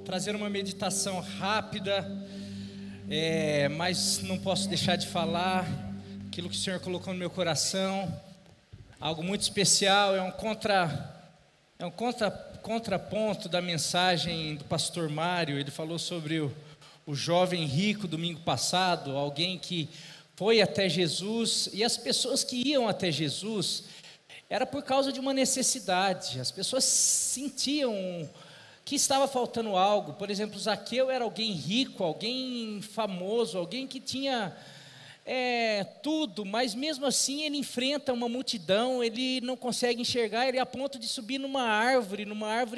Trazer uma meditação rápida, mas não posso deixar de falar aquilo que o Senhor colocou no meu coração, algo muito especial, é um contraponto da mensagem do pastor Mário. Ele falou sobre o jovem rico domingo passado, alguém que foi até Jesus, e as pessoas que iam até Jesus, era por causa de uma necessidade, as pessoas sentiam que estava faltando algo. Por exemplo, Zaqueu era alguém rico, alguém famoso, alguém que tinha tudo, mas mesmo assim ele enfrenta uma multidão, ele não consegue enxergar, ele é a ponto de subir numa árvore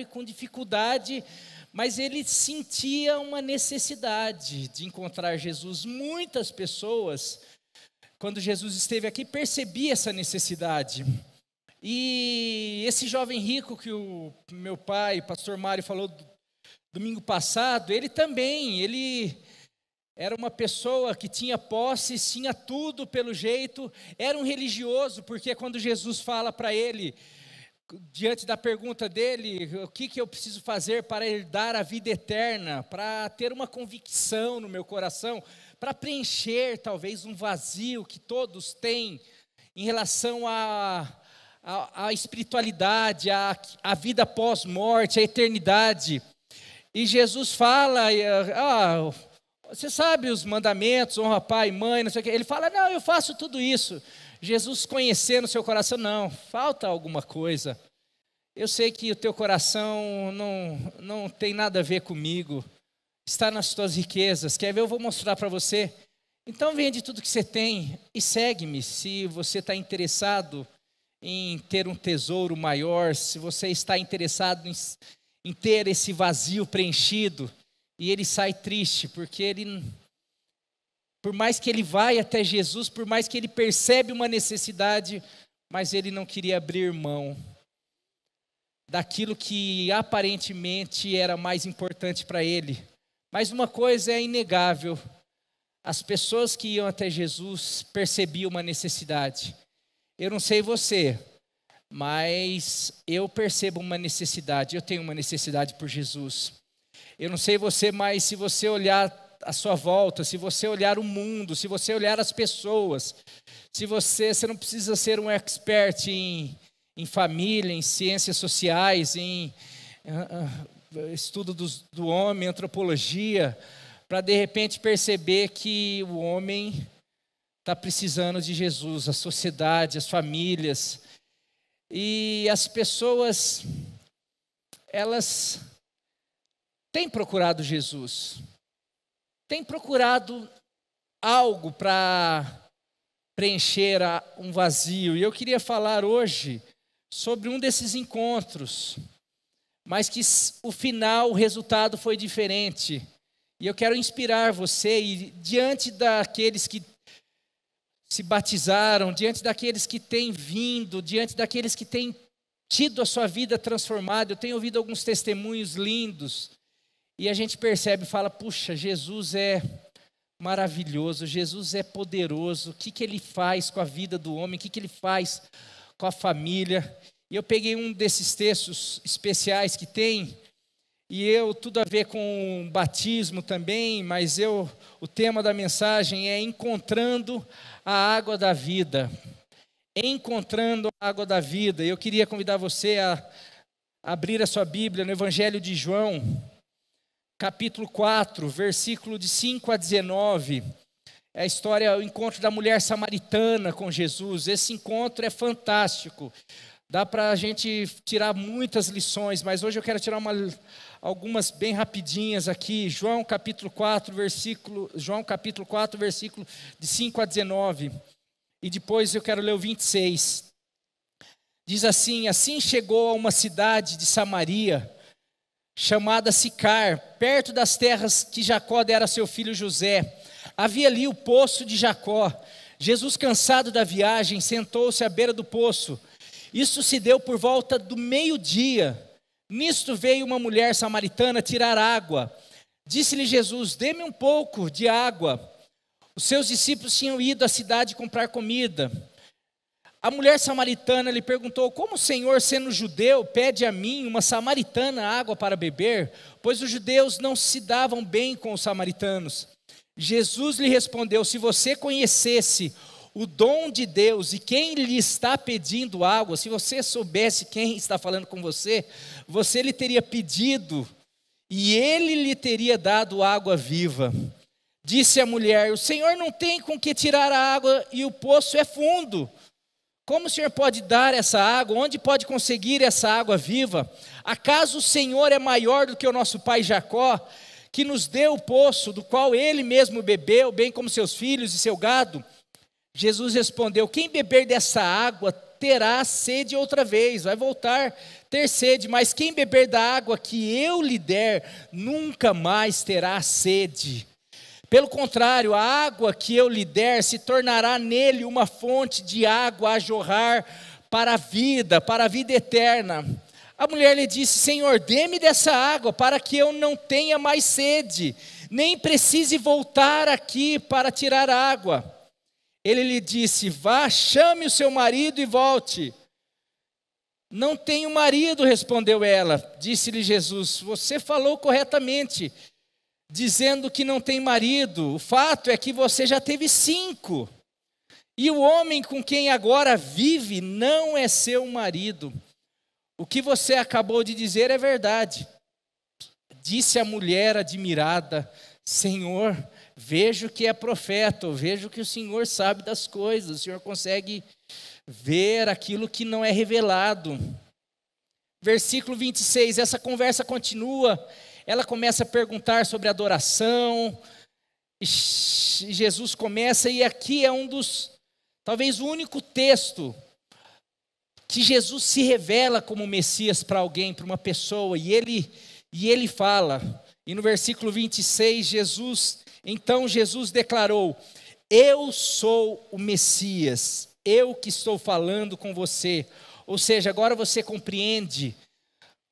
com dificuldade, mas ele sentia uma necessidade de encontrar Jesus. Muitas pessoas, quando Jesus esteve aqui, percebiam essa necessidade. E esse jovem rico que o meu pai, pastor Mário, falou domingo passado, ele era uma pessoa que tinha posses, tinha tudo pelo jeito, era um religioso, porque quando Jesus fala para ele, diante da pergunta dele, o que eu preciso fazer para herdar a vida eterna, para ter uma convicção no meu coração, para preencher talvez um vazio que todos têm em relação a espiritualidade, a vida pós-morte, a eternidade. E Jesus fala, você sabe os mandamentos, honra pai e mãe, não sei o quê. Ele fala, não, eu faço tudo isso. Jesus, conhecendo o seu coração, não, falta alguma coisa. Eu sei que o teu coração não tem nada a ver comigo, está nas tuas riquezas. Quer ver? Eu vou mostrar para você. Então vende tudo que você tem e segue-me. Se você está interessado em ter um tesouro maior, se você está interessado em ter esse vazio preenchido. E ele sai triste, porque por mais que ele vai até Jesus, por mais que ele percebe uma necessidade, mas ele não queria abrir mão daquilo que aparentemente era mais importante para ele. Mas uma coisa é inegável, as pessoas que iam até Jesus percebiam uma necessidade. Eu não sei você, mas eu percebo uma necessidade, eu tenho uma necessidade por Jesus. Eu não sei você, mas se você olhar à sua volta, se você olhar o mundo, se você olhar as pessoas, você não precisa ser um expert em família, em ciências sociais, em estudo do homem, antropologia, para de repente perceber que o homem está precisando de Jesus, a sociedade, as famílias. E as pessoas, elas têm procurado Jesus, têm procurado algo para preencher um vazio. E eu queria falar hoje sobre um desses encontros, mas que o final, o resultado foi diferente. E eu quero inspirar você, e diante daqueles que se batizaram, diante daqueles que têm vindo, diante daqueles que têm tido a sua vida transformada, eu tenho ouvido alguns testemunhos lindos, e a gente percebe e fala, puxa, Jesus é maravilhoso, Jesus é poderoso, o que ele faz com a vida do homem, o que ele faz com a família. E eu peguei um desses textos especiais que tem, e tudo a ver com batismo também, mas o tema da mensagem é encontrando a água da vida. Encontrando a água da vida. Eu queria convidar você a abrir a sua Bíblia no Evangelho de João, capítulo 4, versículo de 5 a 19. É a história, o encontro da mulher samaritana com Jesus. Esse encontro é fantástico. Dá para a gente tirar muitas lições, mas hoje eu quero tirar algumas bem rapidinhas aqui. João capítulo 4, versículo de 5 a 19. E depois eu quero ler o 26. Diz assim: assim chegou a uma cidade de Samaria, chamada Sicar, perto das terras que Jacó dera a seu filho José. Havia ali o poço de Jacó. Jesus, cansado da viagem, sentou-se à beira do poço. Isso se deu por volta do meio-dia. Nisto veio uma mulher samaritana tirar água. Disse-lhe Jesus: dê-me um pouco de água. Os seus discípulos tinham ido à cidade comprar comida. A mulher samaritana lhe perguntou: como o Senhor, sendo judeu, pede a mim, uma samaritana, água para beber? Pois os judeus não se davam bem com os samaritanos. Jesus lhe respondeu: se você conhecesse o dom de Deus e quem lhe está pedindo água, se você soubesse quem está falando com você, você lhe teria pedido e ele lhe teria dado água viva. Disse a mulher: o Senhor não tem com que tirar a água e o poço é fundo. Como o Senhor pode dar essa água? Onde pode conseguir essa água viva? Acaso o Senhor é maior do que o nosso pai Jacó, que nos deu o poço, do qual ele mesmo bebeu, bem como seus filhos e seu gado? Jesus respondeu: quem beber dessa água terá sede outra vez, vai voltar a ter sede, mas quem beber da água que eu lhe der, nunca mais terá sede. Pelo contrário, a água que eu lhe der se tornará nele uma fonte de água a jorrar para a vida eterna. A mulher lhe disse: Senhor, dê-me dessa água para que eu não tenha mais sede, nem precise voltar aqui para tirar água. Ele lhe disse: vá, chame o seu marido e volte. Não tenho marido, respondeu ela. Disse-lhe Jesus: você falou corretamente, dizendo que não tem marido. O fato é que você já teve 5. E o homem com quem agora vive não é seu marido. O que você acabou de dizer é verdade. Disse a mulher admirada: Senhor, vejo que é profeta, vejo que o Senhor sabe das coisas, o Senhor consegue ver aquilo que não é revelado. Versículo 26, essa conversa continua. Ela começa a perguntar sobre adoração, e Jesus começa, e aqui é talvez o único texto que Jesus se revela como Messias para alguém, para uma pessoa, e ele fala, e no versículo 26, então Jesus declarou: eu sou o Messias, eu que estou falando com você. Ou seja, agora você compreende.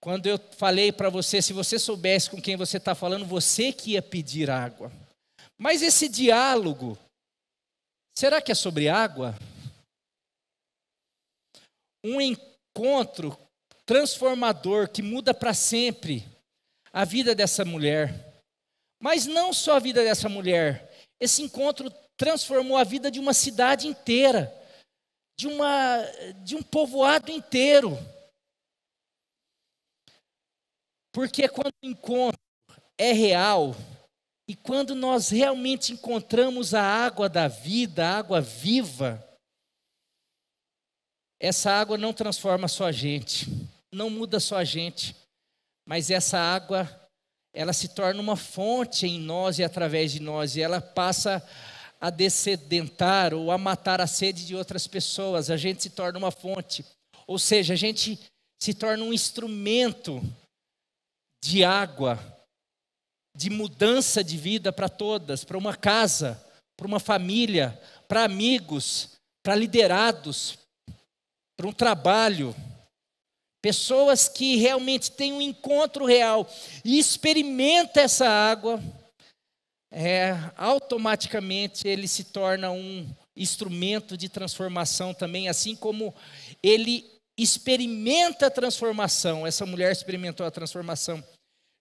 Quando eu falei para você, se você soubesse com quem você está falando, você que ia pedir água. Mas esse diálogo, será que é sobre água? Um encontro transformador que muda para sempre a vida dessa mulher. Mas não só a vida dessa mulher, esse encontro transformou a vida de uma cidade inteira, de um povoado inteiro. Porque quando o encontro é real, e quando nós realmente encontramos a água da vida, a água viva, essa água não transforma só a gente, não muda só a gente, mas essa água, ela se torna uma fonte em nós e através de nós, e ela passa a dessedentar ou a matar a sede de outras pessoas. A gente se torna uma fonte, ou seja, a gente se torna um instrumento de água, de mudança de vida para todas, para uma casa, para uma família, para amigos, para liderados, para um trabalho. Pessoas que realmente têm um encontro real e experimentam essa água, automaticamente ele se torna um instrumento de transformação também, assim como ele experimenta a transformação. Essa mulher experimentou a transformação.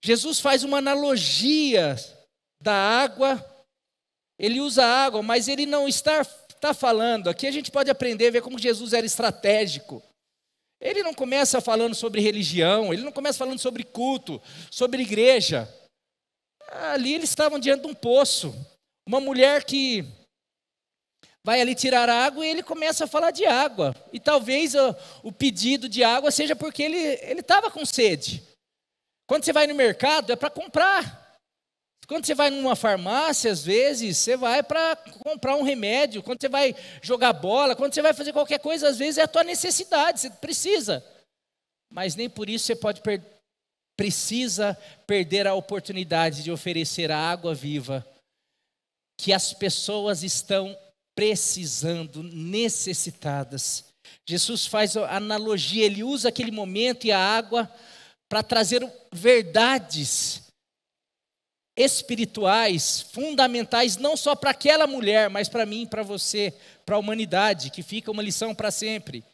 Jesus faz uma analogia da água, ele usa a água, mas ele não está falando, aqui a gente pode aprender, ver como Jesus era estratégico. Ele não começa falando sobre religião, ele não começa falando sobre culto, sobre igreja. Ali eles estavam diante de um poço, uma mulher que vai ali tirar água e ele começa a falar de água. E talvez o pedido de água seja porque ele estava com sede. Quando você vai no mercado é para comprar. Quando você vai numa farmácia, às vezes, você vai para comprar um remédio. Quando você vai jogar bola, quando você vai fazer qualquer coisa, às vezes é a tua necessidade, você precisa. Mas nem por isso você precisa perder a oportunidade de oferecer a água viva que as pessoas estão precisando, necessitadas. Jesus faz a analogia, ele usa aquele momento e a água para trazer verdades espirituais fundamentais, não só para aquela mulher, mas para mim, para você, para a humanidade, que fica uma lição para sempre.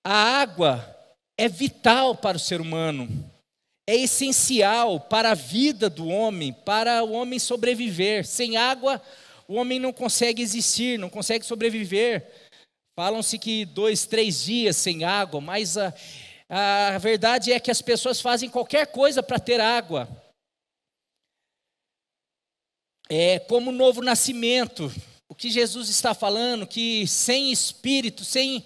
A água é vital para o ser humano, é essencial para a vida do homem, para o homem sobreviver. Sem água, o homem não consegue existir, não consegue sobreviver. Falam-se que 2, 3 dias sem água, mas a verdade é que as pessoas fazem qualquer coisa para ter água. É como o novo nascimento. O que Jesus está falando, que sem espírito, sem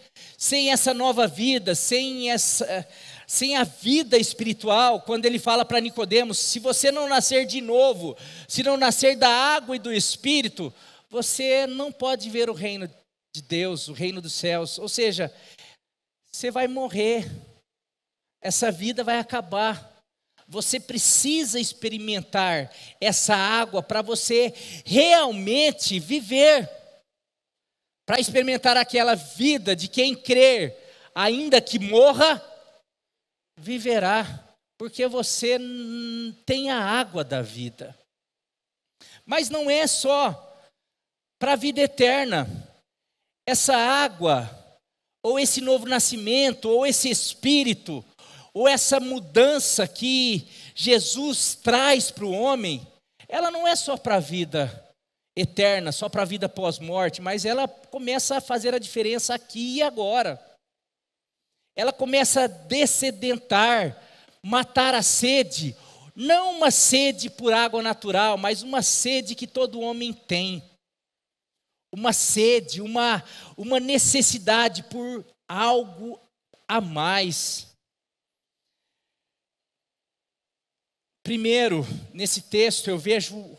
essa nova vida, sem a vida espiritual, quando ele fala para Nicodemos, se você não nascer de novo, se não nascer da água e do espírito, você não pode ver o reino de Deus, o reino dos céus. Ou seja, você vai morrer, essa vida vai acabar. Você precisa experimentar essa água para você realmente viver. Para experimentar aquela vida de quem crer, ainda que morra, viverá. Porque você tem a água da vida. Mas não é só para a vida eterna. Essa água, ou esse novo nascimento, ou esse espírito, ou essa mudança que Jesus traz para o homem, ela não é só para a vida eterna, só para a vida pós-morte, mas ela começa a fazer a diferença aqui e agora. Ela começa a dessedentar, matar a sede, não uma sede por água natural, mas uma sede que todo homem tem. Uma sede, uma necessidade por algo a mais. Primeiro, nesse texto eu vejo,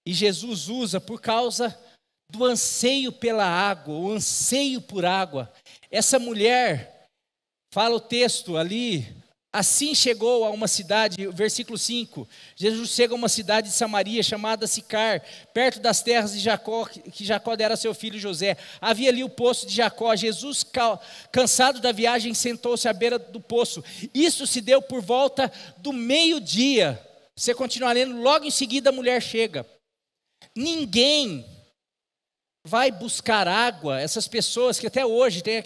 e Jesus usa por causa do anseio pela água, o anseio por água. Essa mulher, fala o texto ali, assim chegou a uma cidade, versículo 5, Jesus chega a uma cidade de Samaria chamada Sicar, perto das terras de Jacó, que Jacó dera a seu filho José. Havia ali o poço de Jacó. Jesus, cansado da viagem, sentou-se à beira do poço. Isso se deu por volta do meio-dia. Você continua lendo, logo em seguida a mulher chega. Ninguém vai buscar água, essas pessoas que até hoje tem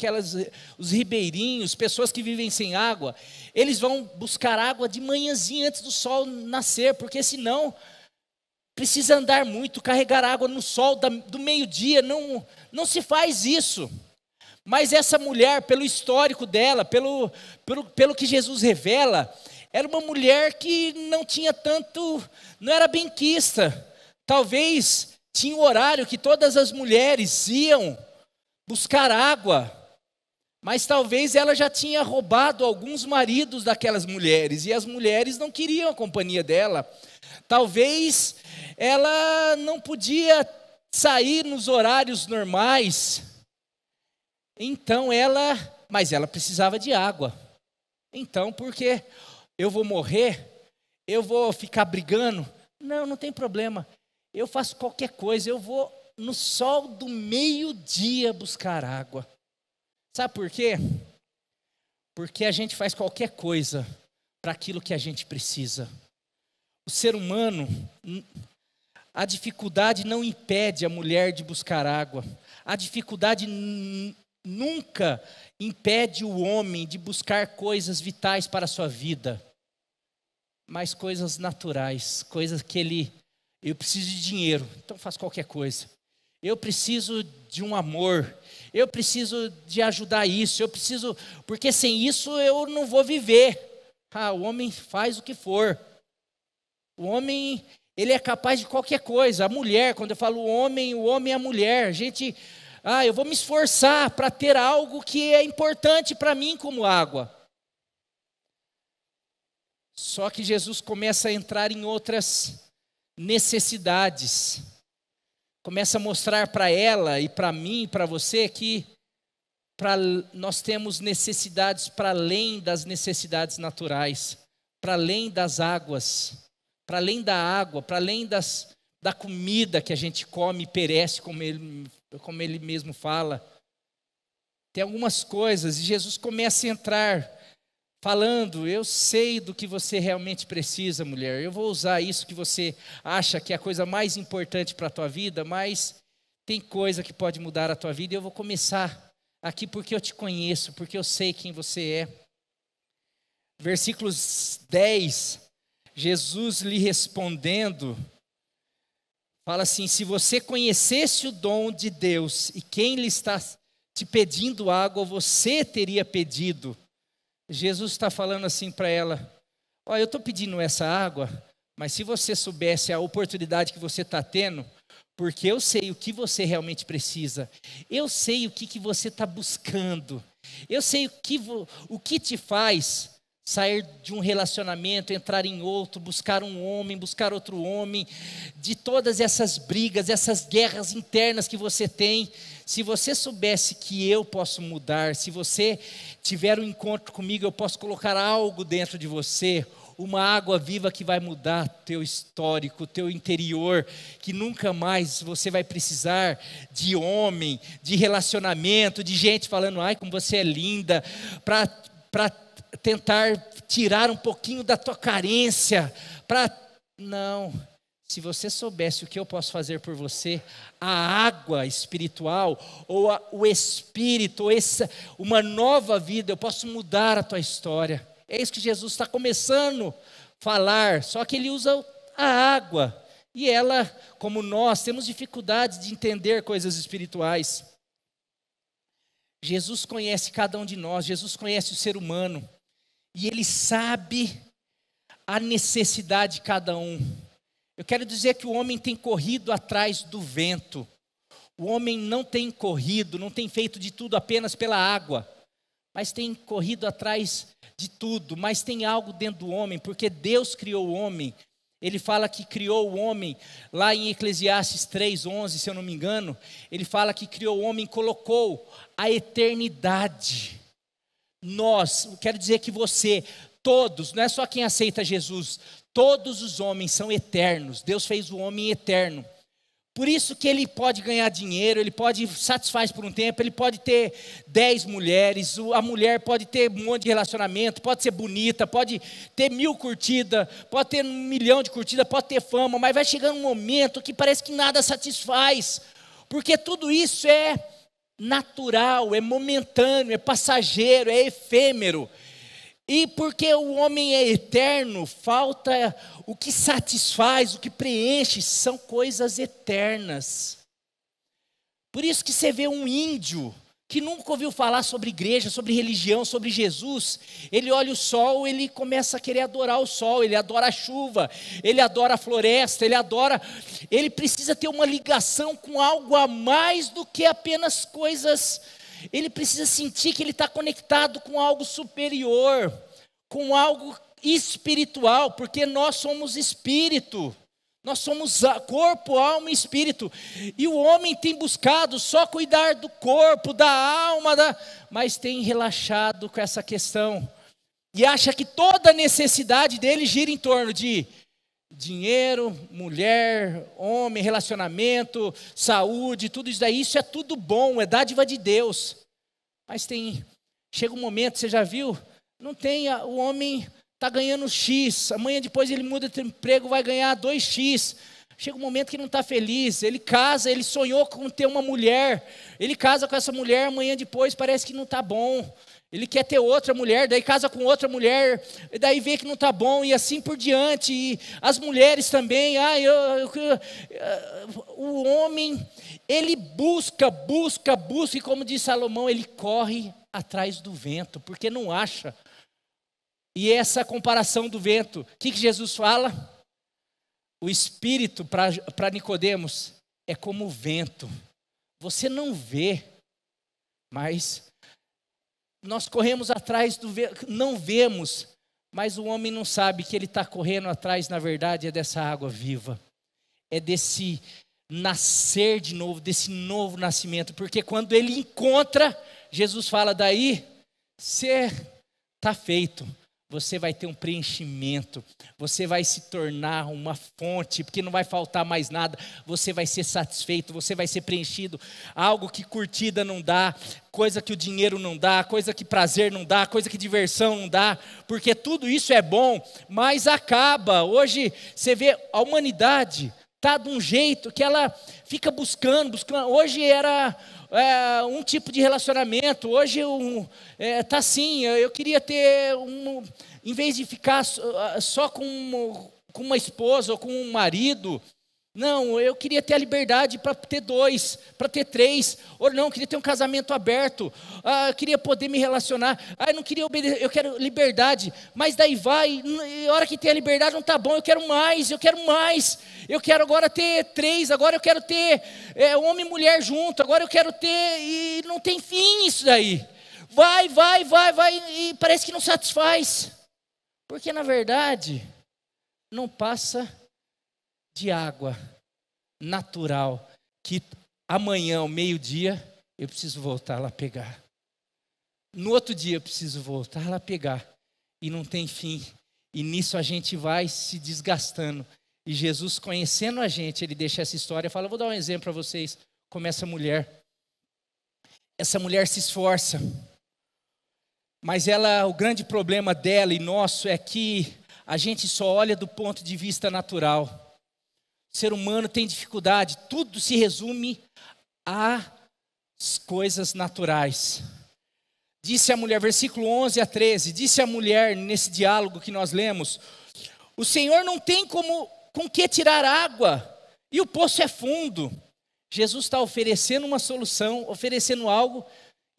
os ribeirinhos, pessoas que vivem sem água, eles vão buscar água de manhãzinha antes do sol nascer, porque senão precisa andar muito, carregar água no sol do meio-dia, não se faz isso. Mas essa mulher, pelo histórico dela, pelo que Jesus revela, era uma mulher que não tinha tanto, não era benquista. Talvez tinha um horário que todas as mulheres iam buscar água, mas talvez ela já tinha roubado alguns maridos daquelas mulheres, e as mulheres não queriam a companhia dela. Talvez ela não podia sair nos horários normais, mas ela precisava de água. Então, porque eu vou morrer, eu vou ficar brigando? Não tem problema. Eu faço qualquer coisa, eu vou no sol do meio-dia buscar água. Sabe por quê? Porque a gente faz qualquer coisa para aquilo que a gente precisa. O ser humano, a dificuldade não impede a mulher de buscar água. A dificuldade nunca impede o homem de buscar coisas vitais para a sua vida. Mas coisas naturais, coisas que eu preciso de dinheiro, então faço qualquer coisa. Eu preciso de um amor, eu preciso de ajudar isso, porque sem isso eu não vou viver. O homem faz o que for. O homem, ele é capaz de qualquer coisa. A mulher, quando eu falo o homem é a mulher. Eu vou me esforçar para ter algo que é importante para mim como água. Só que Jesus começa a entrar em outras necessidades. Começa a mostrar para ela e para mim e para você que nós temos necessidades para além das necessidades naturais, para além das águas, para além da água, para além da comida que a gente come e perece, como ele mesmo fala. Tem algumas coisas, e Jesus começa a entrar falando: eu sei do que você realmente precisa, mulher, eu vou usar isso que você acha que é a coisa mais importante para a tua vida, mas tem coisa que pode mudar a tua vida, e eu vou começar aqui porque eu te conheço, porque eu sei quem você é. Versículos 10, Jesus lhe respondendo, fala assim: se você conhecesse o dom de Deus e quem lhe está te pedindo água, você teria pedido. Jesus está falando assim para ela: olha, eu estou pedindo essa água, mas se você soubesse a oportunidade que você está tendo, porque eu sei o que você realmente precisa, eu sei o que você está buscando, eu sei o que te faz sair de um relacionamento, entrar em outro, buscar um homem, buscar outro homem, de todas essas brigas, essas guerras internas que você tem. Se você soubesse que eu posso mudar, se você tiver um encontro comigo, eu posso colocar algo dentro de você, uma água viva que vai mudar teu histórico, teu interior, que nunca mais você vai precisar de homem, de relacionamento, de gente falando: ai, como você é linda, para tentar tirar um pouquinho da tua carência, não. Se você soubesse o que eu posso fazer por você, a água espiritual, ou o Espírito, uma nova vida, eu posso mudar a tua história. É isso que Jesus está começando a falar, só que ele usa a água, e ela, como nós, temos dificuldade de entender coisas espirituais. Jesus conhece cada um de nós, Jesus conhece o ser humano, e ele sabe a necessidade de cada um. Eu quero dizer que o homem tem corrido atrás do vento. O homem não tem corrido, não tem feito de tudo apenas pela água, mas tem corrido atrás de tudo, mas tem algo dentro do homem, porque Deus criou o homem. Ele fala que criou o homem, lá em Eclesiastes 3:11, se eu não me engano, ele fala que criou o homem e colocou a eternidade. Quero dizer que você, todos, não é só quem aceita Jesus, todos os homens são eternos. Deus fez o homem eterno. Por isso que ele pode ganhar dinheiro, ele pode satisfaz por um tempo, ele pode ter 10 mulheres, a mulher pode ter um monte de relacionamento, pode ser bonita, pode ter 1000 curtidas, pode ter 1 milhão de curtidas, pode ter fama, mas vai chegar um momento que parece que nada satisfaz, porque tudo isso é natural, é momentâneo, é passageiro, é efêmero. E porque o homem é eterno, falta o que satisfaz, o que preenche, são coisas eternas. Por isso que você vê um índio que nunca ouviu falar sobre igreja, sobre religião, sobre Jesus, ele olha o sol, ele começa a querer adorar o sol, ele adora a chuva, ele adora a floresta, ele precisa ter uma ligação com algo a mais do que apenas coisas. Ele precisa sentir que ele está conectado com algo superior, com algo espiritual, porque nós somos espírito, nós somos corpo, alma e espírito, e o homem tem buscado só cuidar do corpo, da alma, mas tem relaxado com essa questão, e acha que toda a necessidade dele gira em torno de dinheiro, mulher, homem, relacionamento, saúde, tudo isso daí. Isso é tudo bom, é dádiva de Deus, mas chega um momento, você já viu, o homem está ganhando X, amanhã depois ele muda de emprego, vai ganhar 2X, chega um momento que não está feliz, ele casa, ele sonhou com ter uma mulher, ele casa com essa mulher, amanhã depois parece que não está bom, ele quer ter outra mulher, daí casa com outra mulher, e daí vê que não está bom, e assim por diante. E as mulheres também, o homem, ele busca, e como diz Salomão, ele corre atrás do vento, porque não acha. E essa comparação do vento, o que Jesus fala? O Espírito para Nicodemos é como o vento, você não vê, mas nós corremos atrás do vento, não vemos, mas o homem não sabe que ele está correndo atrás, na verdade, é dessa água viva, é desse nascer de novo, desse novo nascimento, porque quando ele encontra, Jesus fala: daí, você está feito, você vai ter um preenchimento, você vai se tornar uma fonte, porque não vai faltar mais nada, você vai ser satisfeito, você vai ser preenchido, algo que curtida não dá, coisa que o dinheiro não dá, coisa que prazer não dá, coisa que diversão não dá, porque tudo isso é bom, mas acaba. Hoje você vê a humanidade está de um jeito que ela fica buscando, hoje era um tipo de relacionamento, hoje está assim, eu queria ter em vez de ficar só com uma esposa ou com um marido, não, eu queria ter a liberdade para ter 2, para ter 3, ou não, eu queria ter um casamento aberto, eu queria poder me relacionar, eu não queria obedecer, eu quero liberdade, mas daí vai, a hora que tem a liberdade não está bom, eu quero mais, eu quero agora ter 3, agora eu quero ter homem e mulher junto, agora eu quero ter, e não tem fim isso daí, vai, e parece que não satisfaz, porque na verdade, não passa de água natural, que amanhã, ao meio-dia, eu preciso voltar lá pegar. No outro dia eu preciso voltar lá pegar. E não tem fim. E nisso a gente vai se desgastando. E Jesus, conhecendo a gente, ele deixa essa história e fala, vou dar um exemplo para vocês, como essa mulher. Essa mulher se esforça. Mas o grande problema dela e nosso é que a gente só olha do ponto de vista natural. O ser humano tem dificuldade, tudo se resume às coisas naturais. Disse a mulher, versículo 11 a 13, disse a mulher nesse diálogo que nós lemos, o Senhor não tem com que tirar água, e o poço é fundo. Jesus está oferecendo uma solução, oferecendo algo,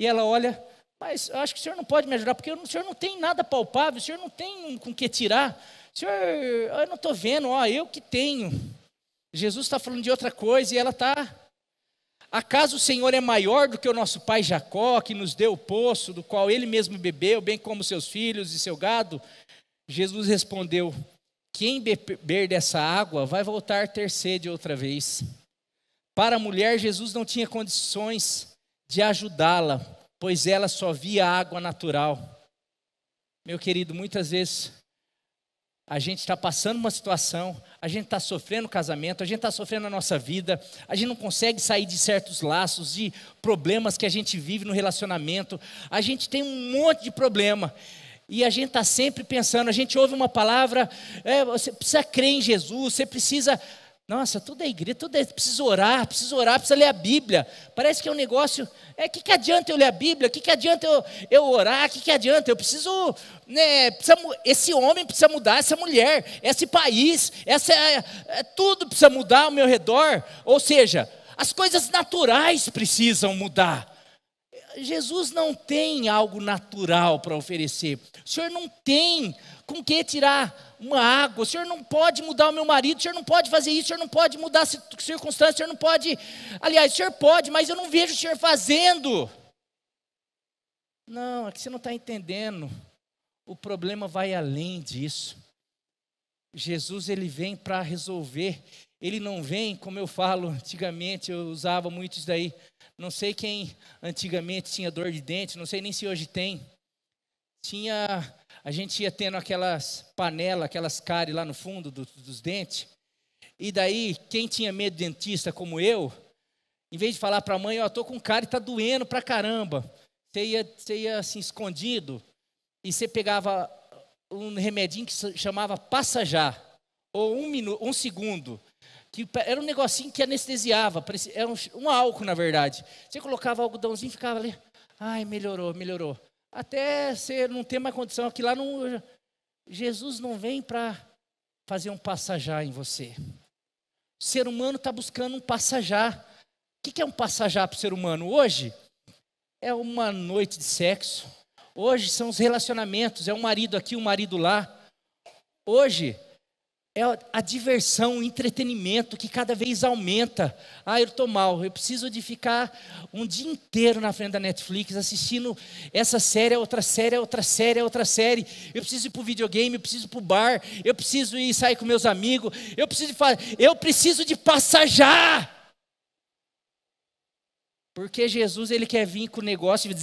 e ela olha, mas eu acho que o Senhor não pode me ajudar, porque o Senhor não tem nada palpável, o Senhor não tem com que tirar, o Senhor, eu não estou vendo, eu que tenho. Jesus está falando de outra coisa e ela está. Acaso o Senhor é maior do que o nosso pai Jacó, que nos deu o poço, do qual ele mesmo bebeu, bem como seus filhos e seu gado? Jesus respondeu, quem beber dessa água vai voltar a ter sede outra vez. Para a mulher, Jesus não tinha condições de ajudá-la, pois ela só via água natural. Meu querido, muitas vezes a gente está passando uma situação, a gente está sofrendo casamento, a gente está sofrendo a nossa vida, a gente não consegue sair de certos laços, de problemas que a gente vive no relacionamento, a gente tem um monte de problema, e a gente está sempre pensando, a gente ouve uma palavra, você precisa crer em Jesus, você precisa, nossa, tudo é igreja, precisa orar, precisa ler a Bíblia, parece que é um negócio, que adianta eu ler a Bíblia, que adianta eu orar, que adianta, eu preciso, esse homem precisa mudar, essa mulher, esse país, tudo precisa mudar ao meu redor, ou seja, as coisas naturais precisam mudar. Jesus não tem algo natural para oferecer, o Senhor não tem com que tirar uma água, o Senhor não pode mudar o meu marido, o Senhor não pode fazer isso, o Senhor não pode mudar a circunstância, o Senhor não pode, aliás, o Senhor pode, mas eu não vejo o Senhor fazendo. Não, é que você não está entendendo, o problema vai além disso. Jesus, ele vem para resolver, ele não vem, como eu falo, antigamente eu usava muito isso daí, não sei quem antigamente tinha dor de dente, não sei nem se hoje tem, a gente ia tendo aquelas panelas, aquelas cáries lá no fundo dos dentes, e daí quem tinha medo de dentista como eu, em vez de falar para a mãe, estou com cárie, está doendo pra caramba, você ia assim escondido, e você pegava um remedinho que se chamava Passajá, ou um segundo, que era um negocinho que anestesiava, era um álcool na verdade, você colocava o algodãozinho e ficava ali, melhorou, até você não ter mais condição, aqui lá não, Jesus não vem para fazer um passajá em você, o ser humano está buscando um passajá. O que é um passajá para o ser humano? Hoje é uma noite de sexo, hoje são os relacionamentos, é um marido aqui, um marido lá, hoje é a diversão, o entretenimento que cada vez aumenta. Eu estou mal, eu preciso de ficar um dia inteiro na frente da Netflix assistindo essa série, outra série, eu preciso ir para o videogame, eu preciso ir para o bar, eu preciso ir sair com meus amigos, eu preciso de passajá. Porque Jesus, ele quer vir com o negócio e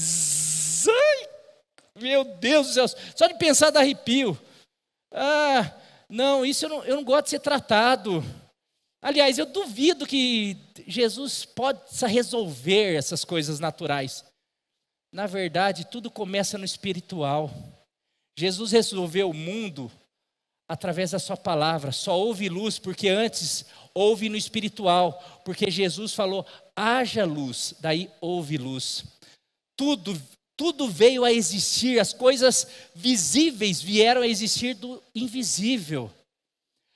Meu Deus do céu, só de pensar dá arrepio. Ah, não, isso eu não gosto de ser tratado. Aliás, eu duvido que Jesus possa resolver essas coisas naturais. Na verdade, tudo começa no espiritual. Jesus resolveu o mundo através da sua palavra. Só houve luz porque antes houve no espiritual. Porque Jesus falou, haja luz, daí houve luz. Tudo veio a existir, as coisas visíveis vieram a existir do invisível.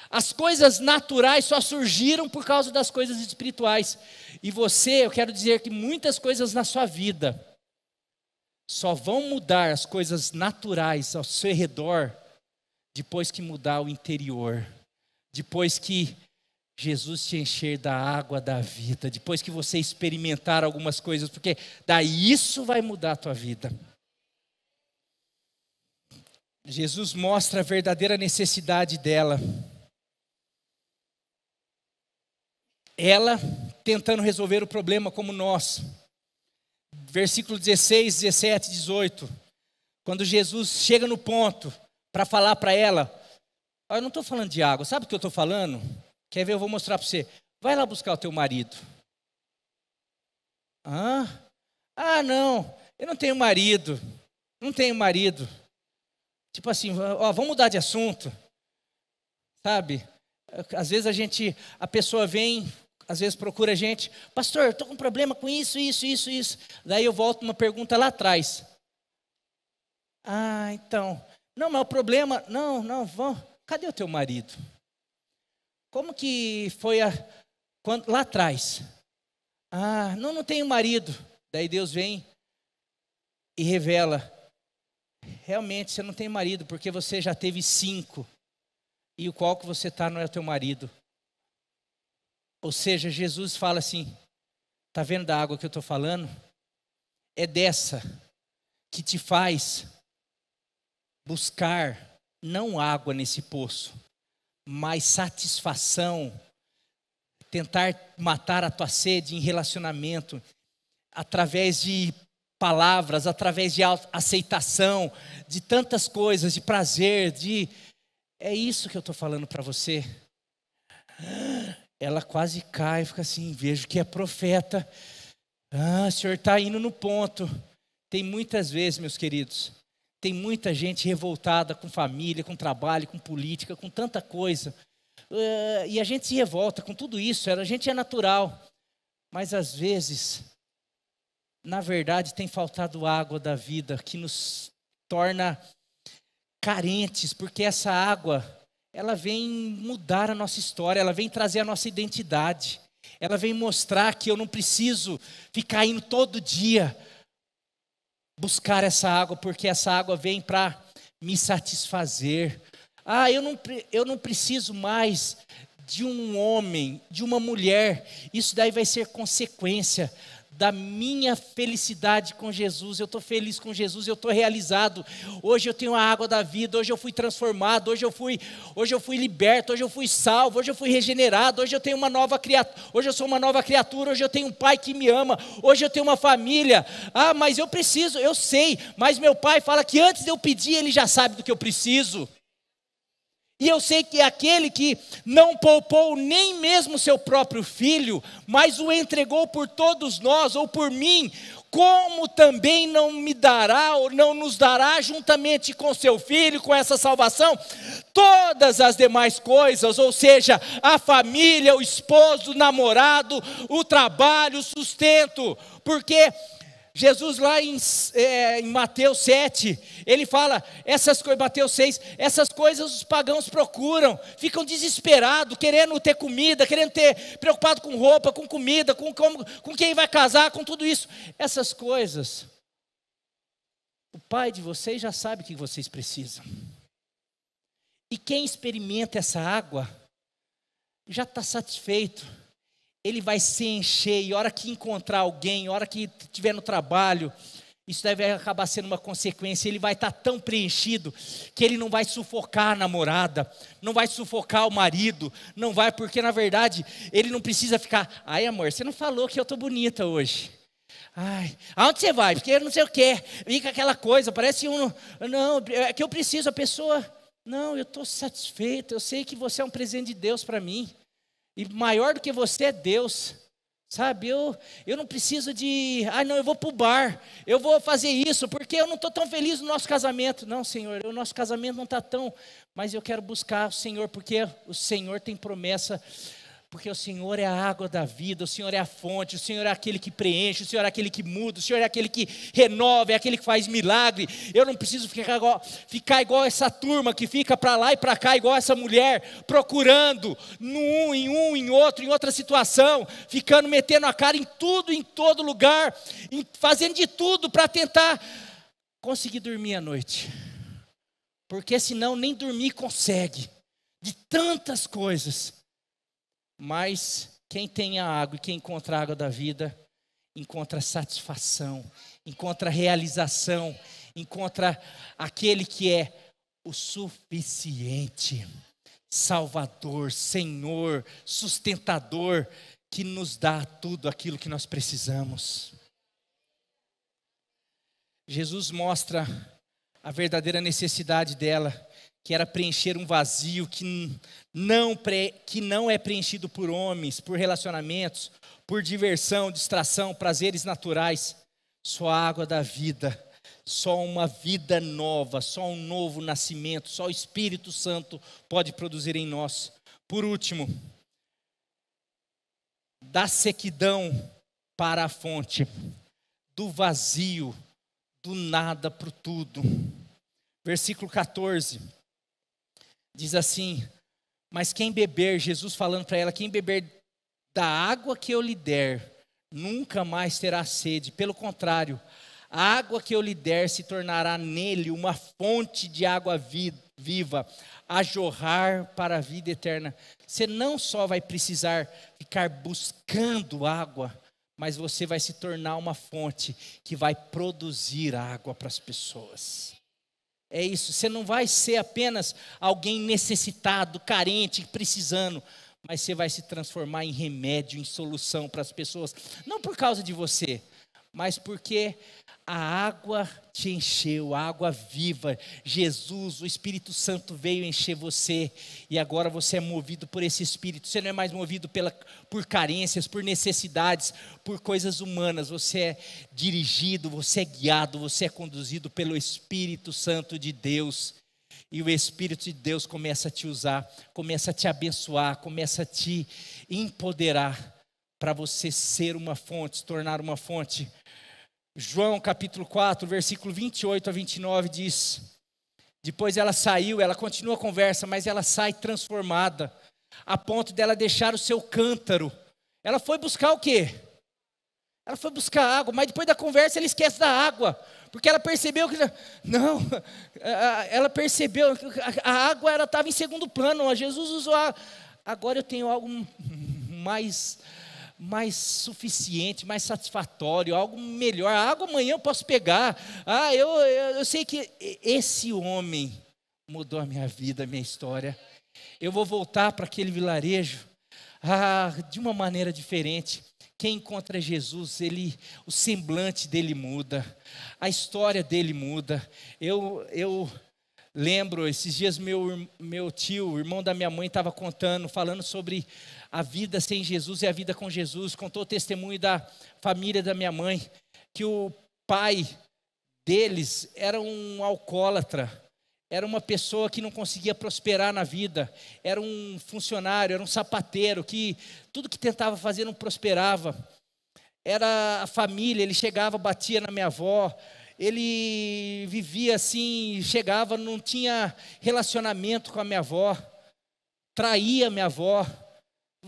As coisas naturais só surgiram por causa das coisas espirituais. E eu quero dizer que muitas coisas na sua vida só vão mudar as coisas naturais ao seu redor depois que mudar o interior. Depois que Jesus te encher da água da vida, depois que você experimentar algumas coisas, porque daí isso vai mudar a tua vida. Jesus mostra a verdadeira necessidade dela. Ela tentando resolver o problema como nós. Versículo 16, 17, 18. Quando Jesus chega no ponto para falar para ela, eu não estou falando de água, sabe o que eu estou falando? Quer ver? Eu vou mostrar para você. Vai lá buscar o teu marido. Não, eu não tenho marido. Não tenho marido. Tipo assim, vamos mudar de assunto. Sabe? Às vezes a pessoa vem, às vezes procura a gente. Pastor, estou com um problema com isso. Daí eu volto uma pergunta lá atrás. Então. Não, mas o problema, cadê o teu marido? Como que foi lá atrás? Não tenho marido. Daí Deus vem e revela. Realmente você não tem marido, porque você já teve 5. E o qual que você está não é o teu marido. Ou seja, Jesus fala assim, está vendo da água que eu estou falando? É dessa que te faz buscar não água nesse poço, mas satisfação, tentar matar a tua sede em relacionamento, através de palavras, através de aceitação, de tantas coisas, de prazer, é isso que eu estou falando para você. Ela quase cai, fica assim, vejo que é profeta. O senhor está indo no ponto. Tem muitas vezes, meus queridos, tem muita gente revoltada com família, com trabalho, com política, com tanta coisa. E a gente se revolta com tudo isso, a gente é natural. Mas às vezes, na verdade, tem faltado água da vida que nos torna carentes, porque essa água, ela vem mudar a nossa história, ela vem trazer a nossa identidade. Ela vem mostrar que eu não preciso ficar indo todo dia buscar essa água, porque essa água vem para me satisfazer. Eu não preciso mais de um homem, de uma mulher. Isso daí vai ser consequência da minha felicidade com Jesus. Eu estou feliz com Jesus, eu estou realizado. Hoje eu tenho a água da vida, hoje eu fui transformado, hoje eu fui liberto, hoje eu fui salvo, hoje eu fui regenerado, hoje eu tenho uma nova criatura, hoje eu sou uma nova criatura, hoje eu tenho um pai que me ama, hoje eu tenho uma família. Mas eu preciso, eu sei, mas meu pai fala que antes de eu pedir, ele já sabe do que eu preciso. E eu sei que aquele que não poupou nem mesmo seu próprio filho, mas o entregou por todos nós, ou por mim, como também não me dará, ou não nos dará, juntamente com seu filho, com essa salvação, todas as demais coisas, ou seja, a família, o esposo, o namorado, o trabalho, o sustento, porque Jesus lá em Mateus 7, ele fala, Mateus 6, essas coisas os pagãos procuram, ficam desesperados, querendo ter comida, preocupado com roupa, com comida, com quem vai casar, com tudo isso. Essas coisas, o Pai de vocês já sabe o que vocês precisam. E quem experimenta essa água, já está satisfeito. Ele vai se encher, e a hora que encontrar alguém, a hora que estiver no trabalho, isso deve acabar sendo uma consequência. Ele vai estar tão preenchido, que ele não vai sufocar a namorada, não vai sufocar o marido, não vai, porque na verdade, ele não precisa ficar, amor, você não falou que eu estou bonita hoje. Ai, aonde você vai? Porque não sei o quê. Fica aquela coisa, parece não, é que eu preciso, a pessoa, não, eu estou satisfeito, eu sei que você é um presente de Deus para mim. E maior do que você é Deus. Sabe, eu não preciso não, eu vou para o bar, eu vou fazer isso, porque eu não estou tão feliz no nosso casamento. Não, Senhor, o nosso casamento não está tão, mas eu quero buscar o Senhor, porque o Senhor tem promessa, porque o Senhor é a água da vida, o Senhor é a fonte, o Senhor é aquele que preenche, o Senhor é aquele que muda, o Senhor é aquele que renova, é aquele que faz milagre. Eu não preciso ficar igual essa turma que fica para lá e para cá, igual essa mulher, procurando em outro, em outra situação, ficando metendo a cara em tudo, em todo lugar, fazendo de tudo para tentar conseguir dormir à noite, porque senão nem dormir consegue, de tantas coisas. Mas quem tem a água e quem encontra a água da vida, encontra satisfação, encontra realização, encontra aquele que é o suficiente, Salvador, Senhor, sustentador, que nos dá tudo aquilo que nós precisamos. Jesus mostra a verdadeira necessidade dela, que era preencher um vazio que não é preenchido por homens, por relacionamentos, por diversão, distração, prazeres naturais. Só a água da vida, só uma vida nova, só um novo nascimento, só o Espírito Santo pode produzir em nós. Por último, da sequidão para a fonte, do vazio, do nada para o tudo. Versículo 14. Diz assim: mas quem beber, Jesus falando para ela, quem beber da água que eu lhe der, nunca mais terá sede. Pelo contrário, a água que eu lhe der se tornará nele uma fonte de água viva, a jorrar para a vida eterna. Você não só vai precisar ficar buscando água, mas você vai se tornar uma fonte que vai produzir água para as pessoas. É isso, você não vai ser apenas alguém necessitado, carente, precisando, mas você vai se transformar em remédio, em solução para as pessoas. Não por causa de você, mas porque a água te encheu, a água viva. Jesus, o Espírito Santo veio encher você, e agora você é movido por esse Espírito. Você não é mais movido por carências, por necessidades, por coisas humanas. Você é dirigido, você é guiado, você é conduzido pelo Espírito Santo de Deus. E o Espírito de Deus começa a te usar, começa a te abençoar, começa a te empoderar para você ser uma fonte, se tornar uma fonte. João capítulo 4, versículo 28 a 29 diz: depois ela saiu, ela continua a conversa, mas ela sai transformada, a ponto dela deixar o seu cântaro. Ela foi buscar o quê? Ela foi buscar água, mas depois da conversa ela esquece da água, porque ela percebeu que, não, ela percebeu que a água estava em segundo plano. Jesus usou a água. Agora eu tenho algo mais suficiente, mais satisfatório, algo melhor. A água amanhã eu posso pegar. Eu sei que esse homem mudou a minha vida, a minha história. Eu vou voltar para aquele vilarejo de uma maneira diferente. Quem encontra Jesus, o semblante dele muda, a história dele muda. Eu lembro, esses dias meu tio, o irmão da minha mãe, estava falando sobre a vida sem Jesus e a vida com Jesus. Contou o testemunho da família da minha mãe, que o pai deles era um alcoólatra, era uma pessoa que não conseguia prosperar na vida, era um funcionário, era um sapateiro, que tudo que tentava fazer não prosperava. Era a família, ele chegava, batia na minha avó, ele vivia assim, chegava, não tinha relacionamento com a minha avó, traía a minha avó,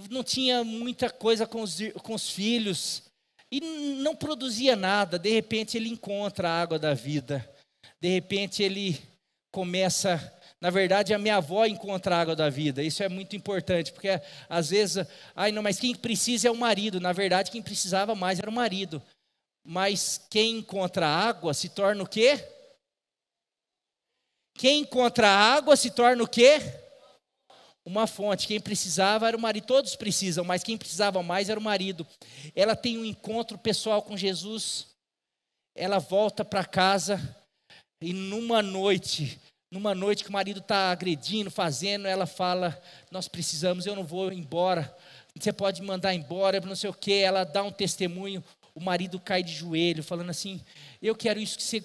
não tinha muita coisa com os filhos, e não produzia nada. De repente ele encontra a água da vida, de repente ele começa, na verdade a minha avó encontra a água da vida. Isso é muito importante, porque às vezes, não, mas quem precisa é o marido. Na verdade quem precisava mais era o marido, mas quem encontra a água se torna o quê? Quem encontra a água se torna o quê? uma fonte. Quem precisava era o marido. Todos precisam, mas quem precisava mais era o marido. Ela tem um encontro pessoal com Jesus. Ela volta para casa e numa noite que o marido está agredindo, fazendo, ela fala: nós precisamos, eu não vou embora, você pode me mandar embora, não sei o que. Ela dá um testemunho, o marido cai de joelho, falando assim: eu quero isso que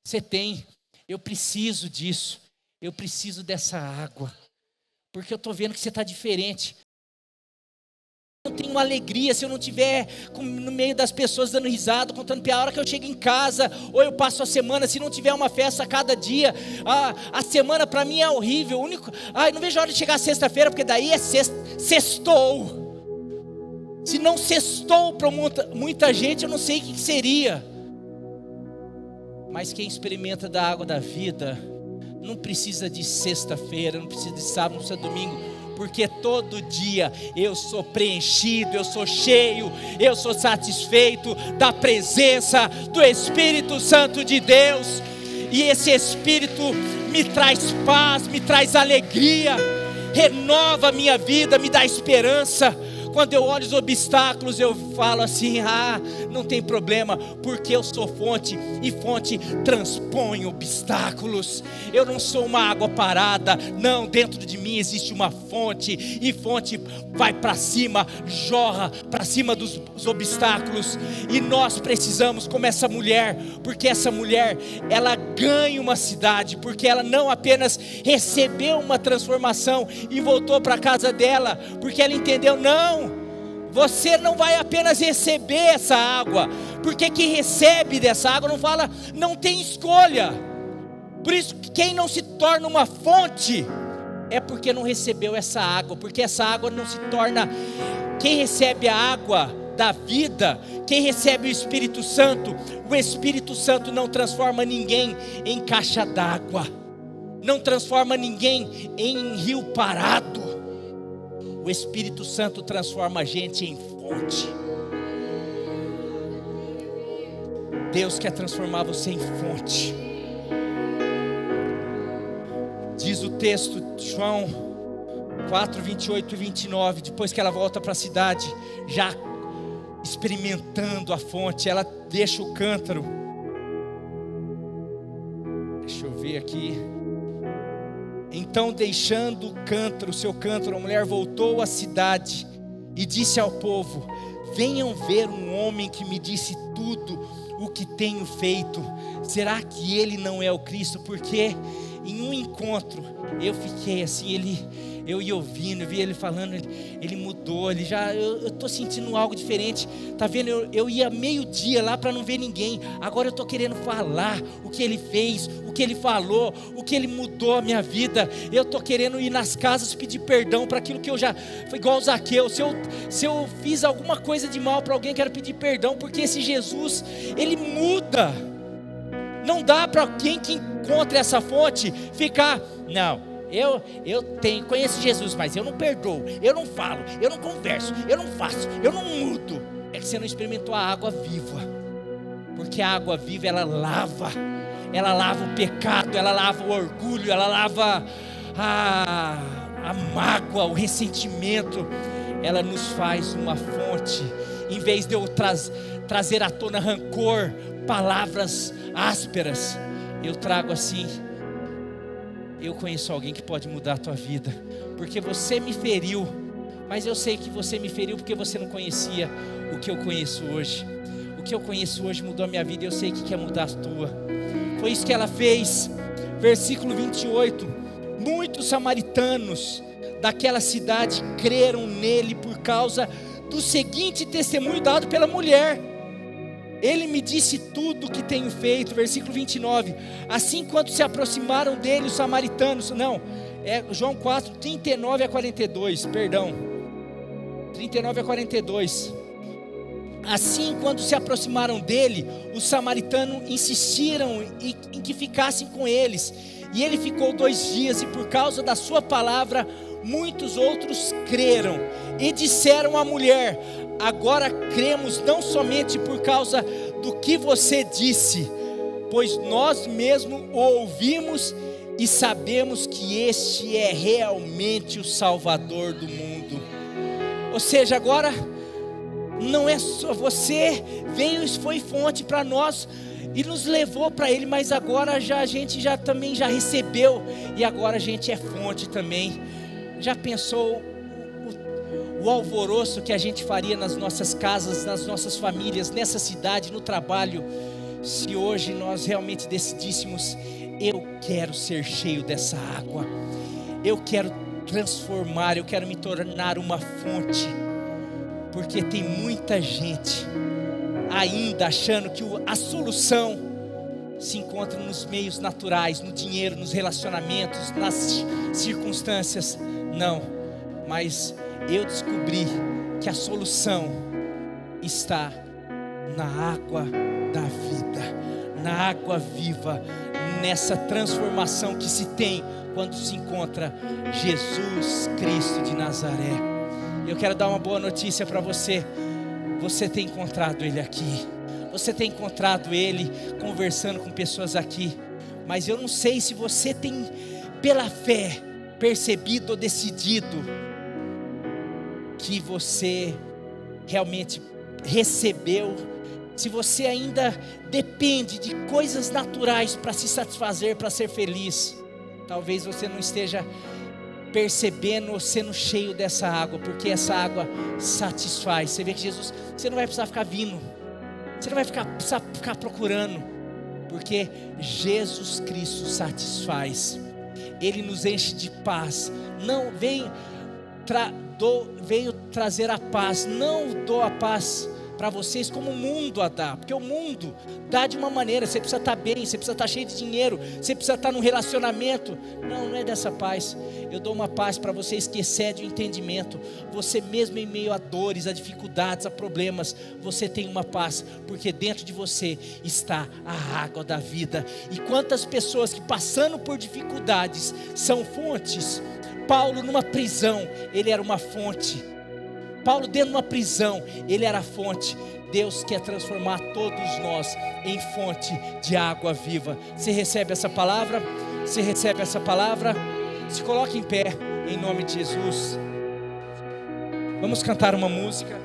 você tem, eu preciso disso, eu preciso dessa água, porque eu estou vendo que você está diferente. Eu não tenho uma alegria se eu não estiver no meio das pessoas dando risada, contando piada. A hora que eu chego em casa, ou eu passo a semana, se não tiver uma festa a cada dia, a semana para mim é horrível. Não vejo a hora de chegar sexta-feira, porque daí é sextou. Se não sextou para muita gente, eu não sei o que seria. Mas quem experimenta da água da vida não precisa de sexta-feira, não precisa de sábado, não precisa de domingo, porque todo dia eu sou preenchido, eu sou cheio, eu sou satisfeito da presença do Espírito Santo de Deus. E esse Espírito me traz paz, me traz alegria, renova a minha vida, me dá esperança. Quando eu olho os obstáculos, eu falo assim: não tem problema, porque eu sou fonte, e fonte transpõe obstáculos. Eu não sou uma água parada, não, dentro de mim existe uma fonte, e fonte vai para cima, jorra para cima dos obstáculos. E nós precisamos, como essa mulher, porque essa mulher, ela ganha uma cidade, porque ela não apenas recebeu uma transformação e voltou para a casa dela, porque ela entendeu: não, você não vai apenas receber essa água, porque quem recebe dessa água não tem escolha. Por isso, quem não se torna uma fonte é porque não recebeu essa água, porque essa água não se torna. Quem recebe a água da vida, quem recebe o Espírito Santo não transforma ninguém em caixa d'água, não transforma ninguém em rio parado. O Espírito Santo transforma a gente em fonte. Deus quer transformar você em fonte. Diz o texto de João 4, 28 e 29, depois que ela volta para a cidade, já experimentando a fonte, ela deixa o cântaro. Deixa eu ver aqui. Então, deixando o seu cântaro, a mulher voltou à cidade e disse ao povo: venham ver um homem que me disse tudo o que tenho feito. Será que ele não é o Cristo? Porque em um encontro eu fiquei assim, eu ia ouvindo, eu vi ele falando, ele mudou, eu estou sentindo algo diferente. Tá vendo? Eu ia meio-dia lá para não ver ninguém. Agora eu estou querendo falar o que ele fez, o que ele falou, o que ele mudou a minha vida. Eu estou querendo ir nas casas pedir perdão para aquilo que eu já... Foi igual o Zaqueu, se eu fiz alguma coisa de mal para alguém, quero pedir perdão, porque esse Jesus, ele muda. Não dá para quem que encontra essa fonte ficar: não, eu conheço Jesus, mas eu não perdoo, eu não falo, eu não converso, eu não faço, eu não mudo. É que você não experimentou a água viva, porque a água viva, ela lava o pecado, ela lava o orgulho, ela lava a mágoa, o ressentimento. Ela nos faz uma fonte. Em vez de eu trazer à tona rancor, palavras ásperas, eu trago assim: eu conheço alguém que pode mudar a tua vida, porque você me feriu, mas eu sei que você me feriu porque você não conhecia o que eu conheço hoje. O que eu conheço hoje mudou a minha vida, e eu sei que quer mudar a tua. Foi isso que ela fez. Versículo 28, muitos samaritanos daquela cidade creram nele por causa do seguinte testemunho dado pela mulher: ele me disse tudo o que tenho feito. Versículo 29, assim quando se aproximaram dele os samaritanos, João 4, 39 a 42, perdão, 39 a 42. Assim, quando se aproximaram dele, os samaritanos insistiram em que ficassem com eles, e ele ficou 2 dias, e por causa da sua palavra, muitos outros creram, e disseram à mulher: agora cremos não somente por causa do que você disse, pois nós mesmos o ouvimos e sabemos que este é realmente o Salvador do mundo. Ou seja, agora não é só você veio e foi fonte para nós e nos levou para Ele, mas agora a gente também já recebeu, e agora a gente é fonte também. Já pensou o alvoroço que a gente faria nas nossas casas, nas nossas famílias, nessa cidade, no trabalho, se hoje nós realmente decidíssemos: eu quero ser cheio dessa água, eu quero transformar, eu quero me tornar uma fonte, porque tem muita gente ainda achando que a solução se encontra nos meios naturais, no dinheiro, nos relacionamentos, nas circunstâncias. Não, mas eu descobri que a solução está na água da vida, na água viva, nessa transformação que se tem quando se encontra Jesus Cristo de Nazaré. Eu quero dar uma boa notícia para você. Você tem encontrado Ele aqui, você tem encontrado Ele conversando com pessoas aqui, mas eu não sei se você tem, pela fé, percebido ou decidido que você realmente recebeu. Se você ainda depende de coisas naturais para se satisfazer, para ser feliz, talvez você não esteja percebendo ou sendo cheio dessa água, porque essa água satisfaz. Você vê que Jesus, você não vai precisar ficar vindo, você não vai precisar ficar procurando, porque Jesus Cristo satisfaz. Ele nos enche de paz. Não venho trazer a paz, não dou a paz para vocês como o mundo a dá, porque o mundo dá de uma maneira: você precisa estar bem, você precisa estar cheio de dinheiro, você precisa estar num relacionamento. Não é dessa paz. Eu dou uma paz para vocês que excede o entendimento. Você mesmo em meio a dores, a dificuldades, a problemas, você tem uma paz, porque dentro de você está a água da vida. E quantas pessoas que passando por dificuldades são fontes. Paulo numa prisão, ele era uma fonte. Paulo dentro de uma prisão, ele era a fonte. Deus quer transformar todos nós em fonte de água viva. Você recebe essa palavra? Você recebe essa palavra? Se coloque em pé, em nome de Jesus. Vamos cantar uma música.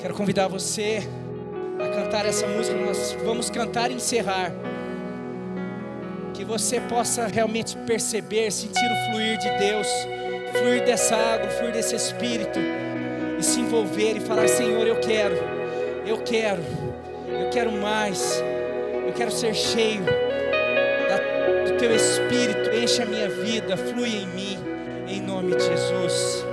Quero convidar você a cantar essa música. Nós vamos cantar e encerrar. Que você possa realmente perceber, sentir o fluir de Deus, fluir dessa água, fluir desse Espírito, e se envolver e falar: Senhor, eu quero mais, eu quero ser cheio do Teu Espírito. Enche a minha vida, flui em mim, em nome de Jesus.